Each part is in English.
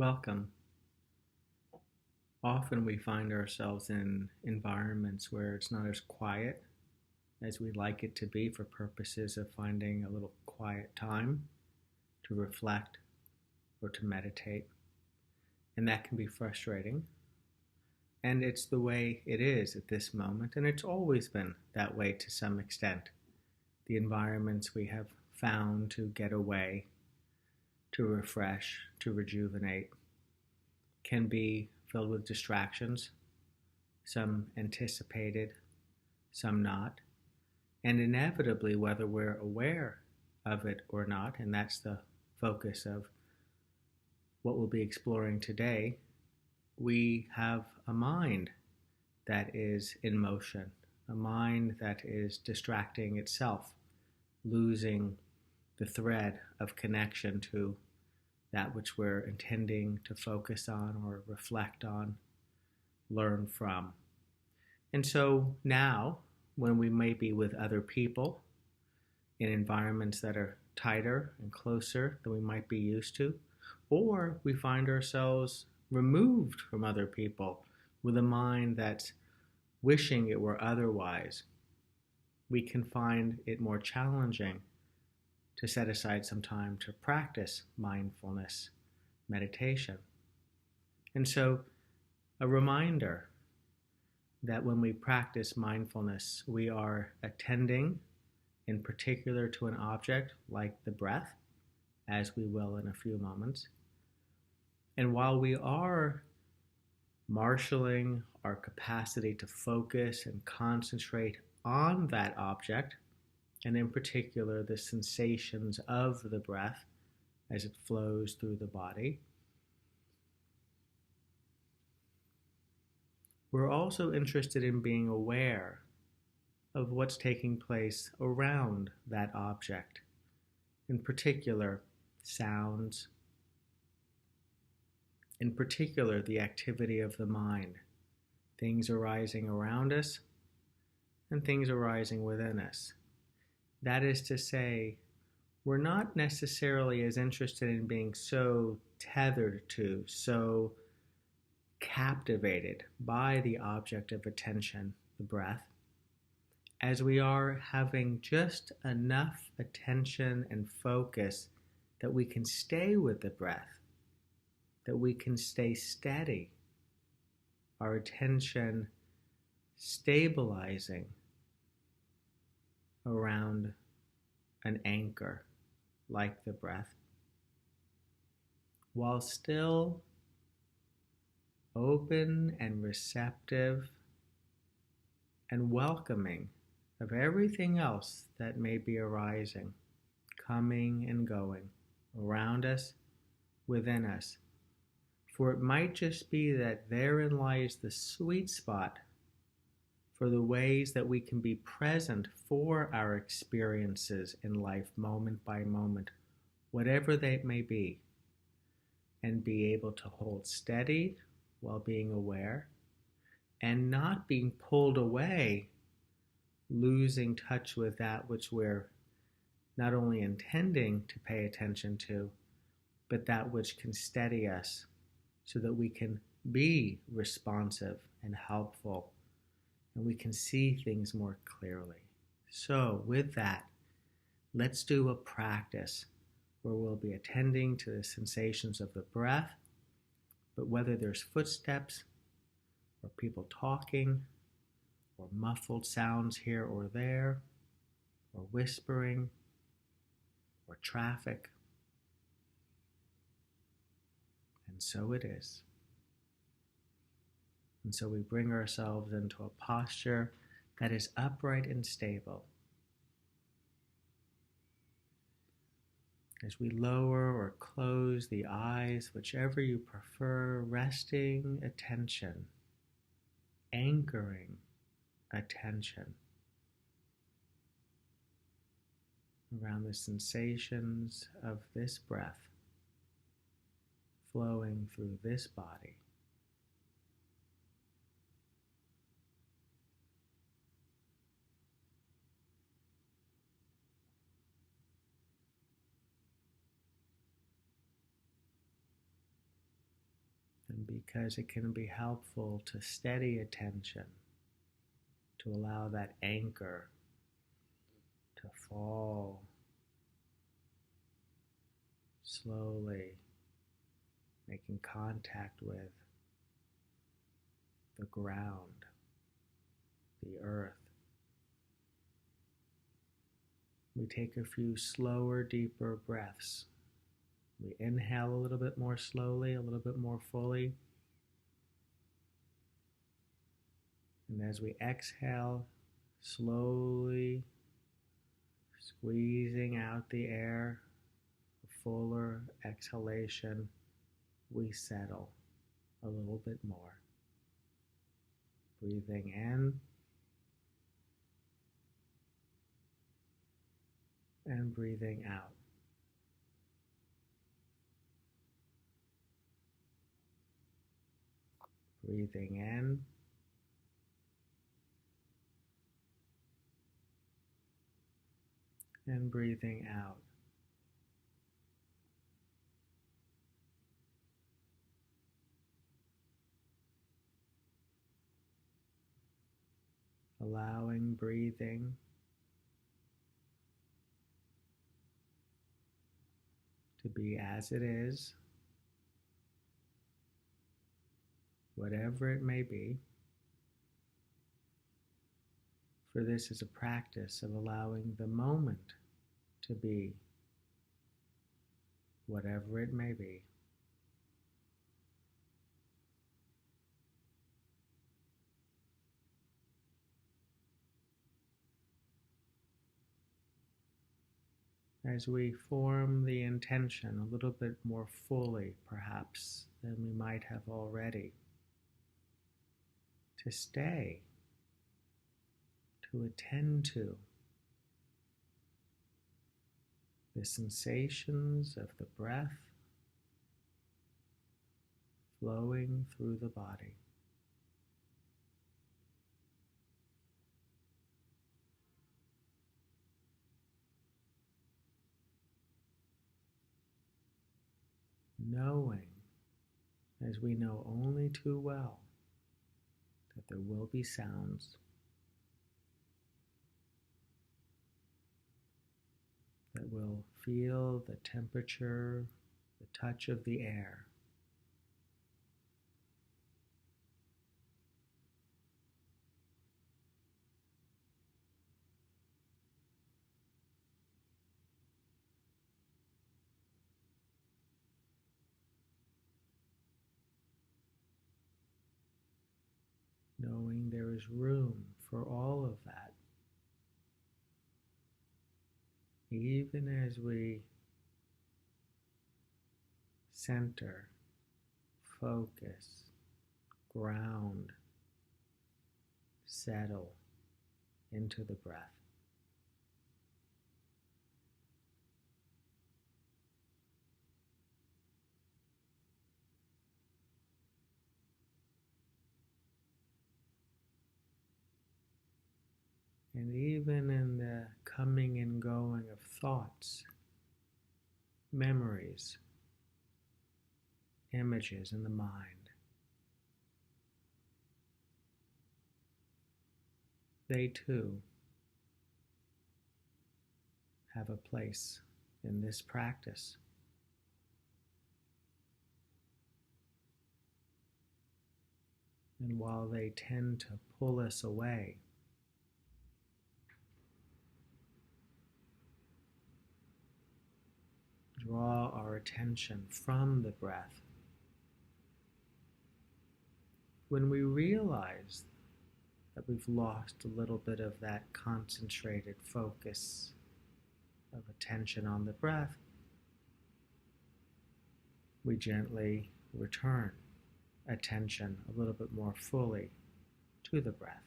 Welcome. Often we find ourselves in environments where it's not as quiet as we'd like it to be for purposes of finding a little quiet time to reflect or to meditate. And that can be frustrating. And it's the way it is at this moment, and it's always been that way to some extent. The environments we have found to get away, to refresh, to rejuvenate, can be filled with distractions, some anticipated, some not, and inevitably, whether we're aware of it or not, and that's the focus of what we'll be exploring today, we have a mind that is in motion, a mind that is distracting itself, losing the thread of connection to that which we're intending to focus on or reflect on, learn from. And so now, when we may be with other people in environments that are tighter and closer than we might be used to, or we find ourselves removed from other people with a mind that's wishing it were otherwise, we can find it more challenging to set aside some time to practice mindfulness meditation. And so, a reminder that when we practice mindfulness, we are attending in particular to an object like the breath, as we will in a few moments. And while we are marshaling our capacity to focus and concentrate on that object, and in particular the sensations of the breath as it flows through the body, we're also interested in being aware of what's taking place around that object, in particular sounds, in particular the activity of the mind, things arising around us and things arising within us. That is to say, we're not necessarily as interested in being so tethered to, so captivated by the object of attention, the breath, as we are having just enough attention and focus that we can stay with the breath, that we can stay steady, our attention stabilizing around an anchor like the breath, while still open and receptive and welcoming of everything else that may be arising, coming and going around us, within us. For it might just be that therein lies the sweet spot for the ways that we can be present for our experiences in life moment by moment, whatever they may be, and be able to hold steady while being aware and not being pulled away, losing touch with that which we're not only intending to pay attention to, but that which can steady us so that we can be responsive and helpful and we can see things more clearly. So with that, let's do a practice where we'll be attending to the sensations of the breath, but whether there's footsteps or people talking or muffled sounds here or there or whispering or traffic, and so it is. And so we bring ourselves into a posture that is upright and stable. As we lower or close the eyes, whichever you prefer, resting attention, anchoring attention around the sensations of this breath flowing through this body. because it can be helpful to steady attention, to allow that anchor to fall slowly, making contact with the ground, the earth. We take a few slower, deeper breaths. We inhale a little bit more slowly, a little bit more fully. And as we exhale, slowly squeezing out the air, a fuller exhalation, we settle a little bit more. Breathing in and breathing out. Breathing in and breathing out. Allowing breathing to be as it is, whatever it may be. For this is a practice of allowing the moment to be whatever it may be. As we form the intention a little bit more fully, perhaps, than we might have already, to stay, to attend to the sensations of the breath flowing through the body. Knowing, as we know only too well, that there will be sounds, that will feel the temperature, the touch of the air. Knowing there is room for all of that, even as we center, focus, ground, settle into the breath. And even in the coming and going of thoughts, memories, images in the mind, they too have a place in this practice. And while they tend to pull us away, draw our attention from the breath, when we realize that we've lost a little bit of that concentrated focus of attention on the breath, we gently return attention a little bit more fully to the breath.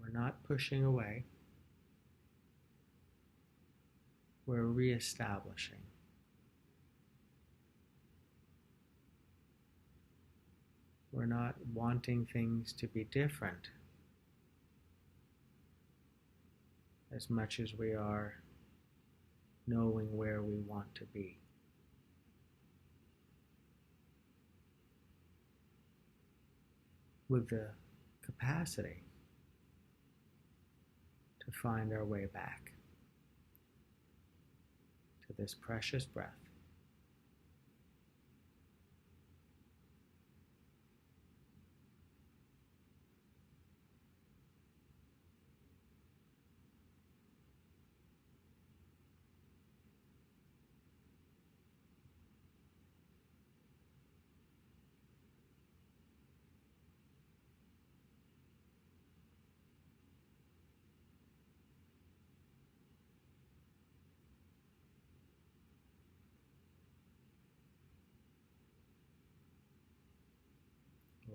We're not pushing away. We're reestablishing. We're not wanting things to be different as much as we are knowing where we want to be. With the capacity to find our way back to this precious breath.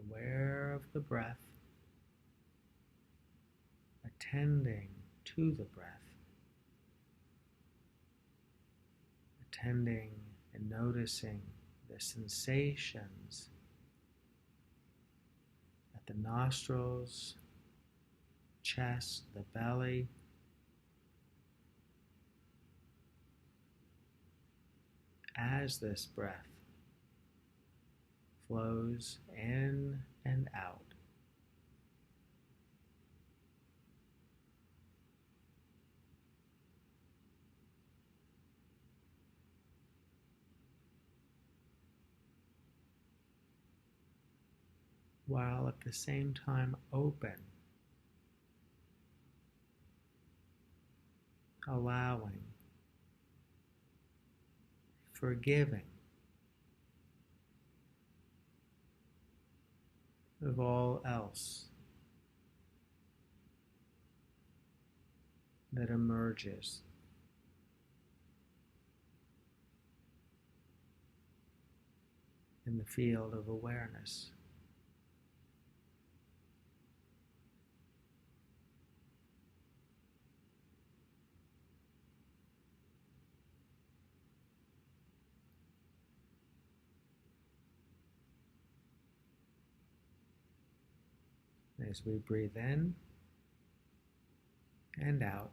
Aware of the breath, attending to the breath, attending and noticing the sensations at the nostrils, chest, the belly, as this breath flows in and out. While at the same time open, allowing, forgiving of all else that emerges. In the field of awareness. As we breathe in and out,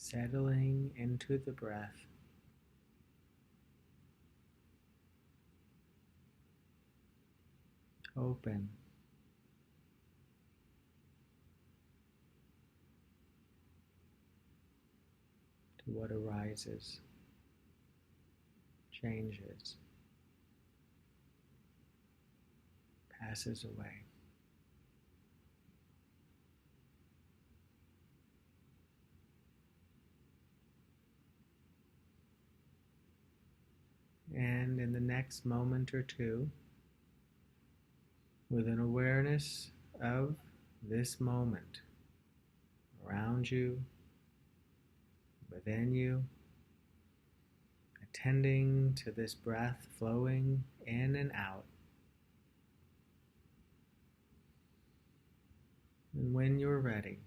settling into the breath, open to what arises, changes, passes away. And in the next moment or two, with an awareness of this moment around you, within you, attending to this breath flowing in and out. And when you're ready,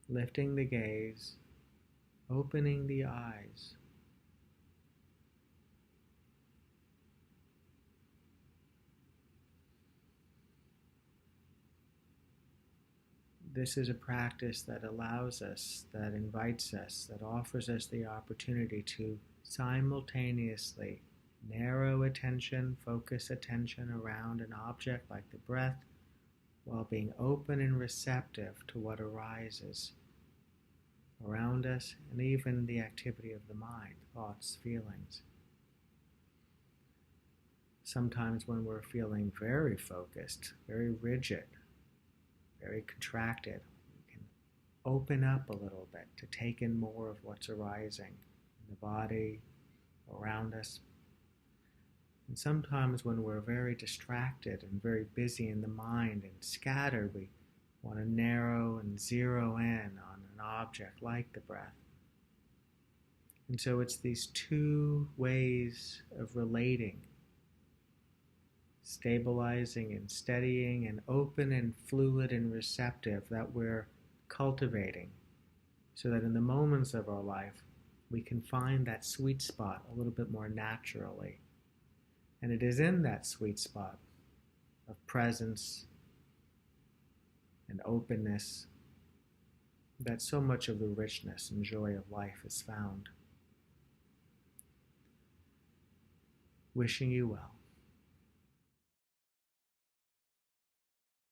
lifting the gaze opening the eyes. This is a practice that allows us, that invites us, that offers us the opportunity to simultaneously narrow attention, focus attention around an object like the breath, while being open and receptive to what arises around us and even the activity of the mind, thoughts, feelings. Sometimes when we're feeling very focused, very rigid, very contracted, we can open up a little bit to take in more of what's arising in the body, around us. And sometimes when we're very distracted and very busy in the mind and scattered, we want to narrow and zero in on an object like the breath. And so it's these two ways of relating, stabilizing and steadying and open and fluid and receptive, that we're cultivating, so that in the moments of our life we can find that sweet spot a little bit more naturally. And it is in that sweet spot of presence and openness that so much of the richness and joy of life is found. Wishing you well.